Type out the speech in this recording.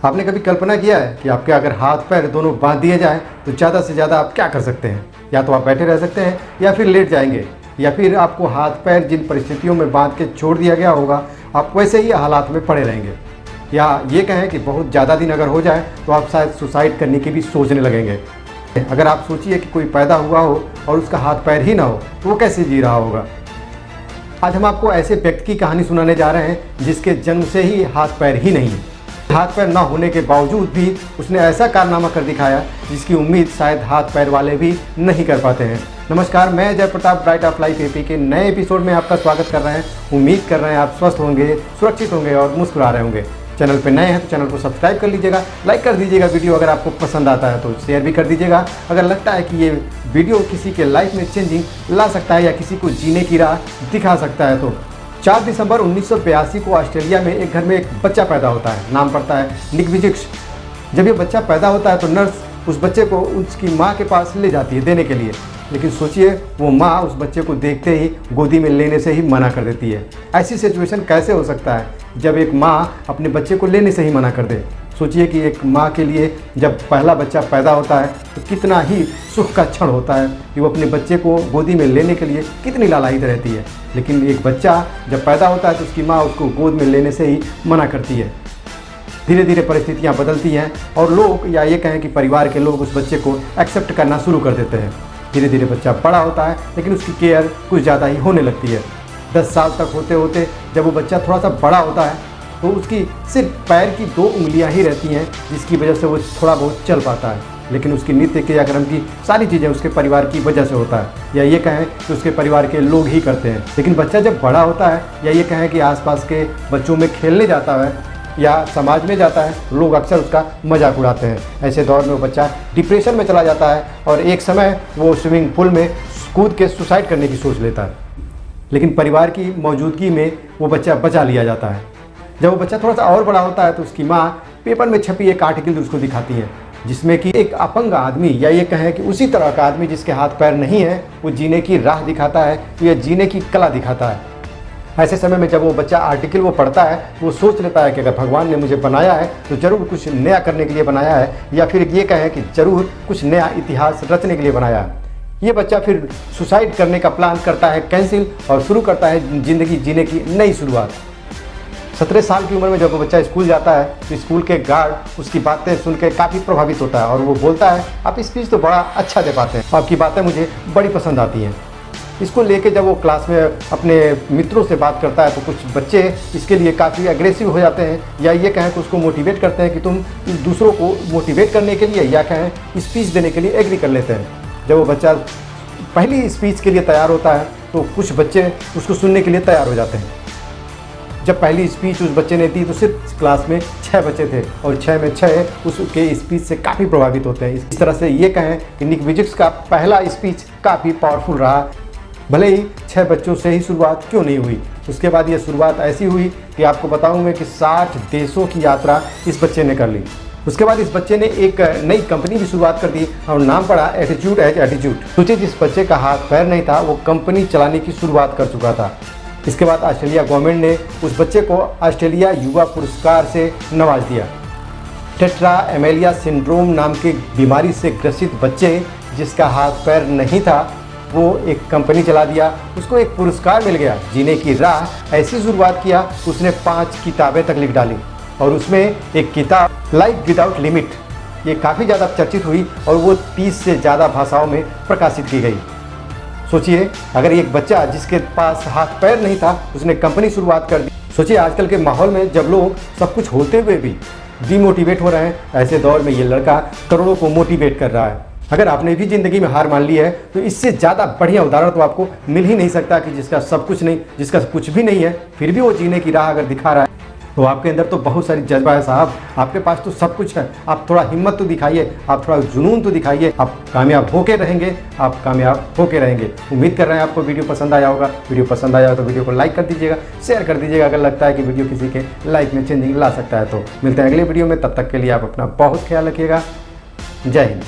आपने कभी कल्पना किया है कि आपके अगर हाथ पैर दोनों बांध दिए जाएं तो ज़्यादा से ज़्यादा आप क्या कर सकते हैं? या तो आप बैठे रह सकते हैं या फिर लेट जाएंगे, या फिर आपको हाथ पैर जिन परिस्थितियों में बांध के छोड़ दिया गया होगा आप वैसे ही हालात में पड़े रहेंगे। या ये कहें कि बहुत ज़्यादा दिन अगर हो जाए तो आप शायद सुसाइड करने की भी सोचने लगेंगे। अगर आप सोचिए कि कोई पैदा हुआ हो और उसका हाथ पैर ही ना हो तो वो कैसे जी रहा होगा। आज हम आपको ऐसे व्यक्ति की कहानी सुनाने जा रहे हैं जिसके जन्म से ही हाथ पैर ही नहीं है। हाथ पैर ना होने के बावजूद भी उसने ऐसा कारनामा कर दिखाया जिसकी उम्मीद शायद हाथ पैर वाले भी नहीं कर पाते हैं। नमस्कार, मैं जय Pratap bright of life AP के नए एपिसोड में आपका स्वागत कर रहे हैं। उम्मीद कर रहे हैं आप स्वस्थ होंगे, सुरक्षित होंगे और मुस्कुरा रहे होंगे। चैनल पे नए हैं तो चैनल को सब्सक्राइब कर लीजिएगा, लाइक कर दीजिएगा। वीडियो अगर आपको पसंद आता है तो शेयर भी कर दीजिएगा। अगर लगता है कि ये वीडियो किसी के लाइफ में चेंजिंग ला सकता है या किसी को जीने की राह दिखा सकता है तो 4 दिसंबर 1982 को ऑस्ट्रेलिया में एक घर में एक बच्चा पैदा होता है। नाम पड़ता है निक विजिक्स। जब ये बच्चा पैदा होता है तो नर्स उस बच्चे को उसकी माँ के पास ले जाती है देने के लिए, लेकिन सोचिए वो माँ उस बच्चे को देखते ही गोदी में लेने से ही मना कर देती है। ऐसी सिचुएशन कैसे हो सकता है जब एक माँ अपने बच्चे को लेने से ही मना कर दे? सोचिए कि एक माँ के लिए जब पहला बच्चा पैदा होता है तो कितना ही सुख का क्षण होता है कि वो अपने बच्चे को गोदी में लेने के लिए कितनी लालायित रहती है। लेकिन एक बच्चा जब पैदा होता है तो उसकी माँ उसको गोद में लेने से ही मना करती है। धीरे धीरे परिस्थितियाँ बदलती हैं और लोग, या ये कहें कि परिवार के लोग, उस बच्चे को एक्सेप्ट करना शुरू कर देते हैं। धीरे धीरे बच्चा बड़ा होता है लेकिन उसकी केयर कुछ ज़्यादा ही होने लगती है। 10 साल तक होते होते जब वो बच्चा थोड़ा सा बड़ा होता है तो उसकी सिर्फ पैर की 2 उंगलियां ही रहती हैं जिसकी वजह से वो थोड़ा बहुत चल पाता है। लेकिन उसकी नित्य क्रियाक्रम की सारी चीज़ें उसके परिवार की वजह से होता है, या ये कहें कि उसके परिवार के लोग ही करते हैं। लेकिन बच्चा जब बड़ा होता है, या ये कहें कि आसपास के बच्चों में खेलने जाता है या समाज में जाता है, लोग अक्सर उसका मजाक उड़ाते हैं। ऐसे दौर में वो बच्चा डिप्रेशन में चला जाता है और एक समय वो स्विमिंग पूल में कूद के सुसाइड करने की सोच लेता है। लेकिन परिवार की मौजूदगी में वो बच्चा बचा लिया जाता है। जब वो बच्चा थोड़ा सा और बड़ा होता है तो उसकी माँ पेपर में छपी एक आर्टिकल उसको दिखाती है जिसमें कि एक अपंग आदमी, या ये कहें कि उसी तरह का आदमी जिसके हाथ पैर नहीं है, वो जीने की राह दिखाता है, तो ये जीने की कला दिखाता है। ऐसे समय में जब वो बच्चा आर्टिकल वो पढ़ता है तो वो सोच लेता है कि अगर भगवान ने मुझे बनाया है तो ज़रूर कुछ नया करने के लिए बनाया है, या फिर ये कहें कि ज़रूर कुछ नया इतिहास रचने के लिए बनाया है। ये बच्चा फिर सुसाइड करने का प्लान करता है कैंसिल और शुरू करता है ज़िंदगी जीने की नई शुरुआत। 17 साल की उम्र में जब वो बच्चा स्कूल जाता है तो स्कूल के गार्ड उसकी बातें सुन के काफ़ी प्रभावित होता है और वो बोलता है, आप स्पीच तो बड़ा अच्छा दे पाते हैं, आपकी बातें मुझे बड़ी पसंद आती हैं। इसको लेके जब वो क्लास में अपने मित्रों से बात करता है तो कुछ बच्चे इसके लिए काफ़ी एग्रेसिव हो जाते हैं, या ये कहें कि उसको मोटिवेट करते हैं कि तुम दूसरों को मोटिवेट करने के लिए, या कहें स्पीच देने के लिए एग्री कर लेते हैं। जब वो बच्चा पहली स्पीच के लिए तैयार होता है तो कुछ बच्चे उसको सुनने के लिए तैयार हो जाते हैं। जब पहली स्पीच उस बच्चे ने दी तो सिर्फ क्लास में 6 बच्चे थे और 6 में 6 उसके स्पीच से काफ़ी प्रभावित होते हैं। इस तरह से ये कहें कि निक विजिक्स का पहला स्पीच काफ़ी पावरफुल रहा, भले ही 6 बच्चों से ही शुरुआत क्यों नहीं हुई। उसके बाद ये शुरुआत ऐसी हुई कि आपको बताऊंगा कि 60 देशों की यात्रा इस बच्चे ने कर ली। उसके बाद इस बच्चे ने एक नई कंपनी की शुरुआत कर दी और नाम पड़ा एटीट्यूड एज एटीट्यूड। सोचिए जिस बच्चे का हाथ पैर नहीं था वो कंपनी चलाने की शुरुआत कर चुका था। इसके बाद ऑस्ट्रेलिया गवर्नमेंट ने उस बच्चे को ऑस्ट्रेलिया युवा पुरस्कार से नवाज दिया। टेट्रा एमेलिया सिंड्रोम नाम की बीमारी से ग्रसित बच्चे जिसका हाथ पैर नहीं था वो एक कंपनी चला दिया, उसको एक पुरस्कार मिल गया। जीने की राह ऐसी शुरुआत किया, उसने 5 किताबें तक लिख डाली और उसमें एक किताब लाइफ विदाउट लिमिट, ये काफ़ी ज़्यादा चर्चित हुई और वो 30 से ज़्यादा भाषाओं में प्रकाशित की गई। सोचिए अगर एक बच्चा जिसके पास हाथ पैर नहीं था उसने कंपनी शुरुआत कर दी। सोचिए आजकल के माहौल में जब लोग सब कुछ होते हुए भी डिमोटिवेट हो रहे हैं, ऐसे दौर में ये लड़का करोड़ों को मोटिवेट कर रहा है। अगर आपने भी ज़िंदगी में हार मान ली है तो इससे ज़्यादा बढ़िया उदाहरण तो आपको मिल ही नहीं सकता कि जिसका सब कुछ नहीं, जिसका कुछ भी नहीं है फिर भी वो जीने की राह अगर दिखा रहा है तो आपके अंदर तो बहुत सारी जज्बा है साहब। आपके पास तो सब कुछ है, आप थोड़ा हिम्मत तो दिखाइए, आप थोड़ा जुनून तो दिखाइए। आप कामयाब होके रहेंगे, आप कामयाब होके रहेंगे। उम्मीद कर रहे हैं आपको वीडियो पसंद आया होगा। वीडियो पसंद आया हो तो वीडियो को लाइक कर दीजिएगा, शेयर कर दीजिएगा अगर लगता है कि वीडियो किसी के लाइफ में चेंजिंग ला सकता है तो। मिलते हैं अगले वीडियो में, तब तक के लिए आप अपना बहुत ख्याल रखिएगा। जय हिंद।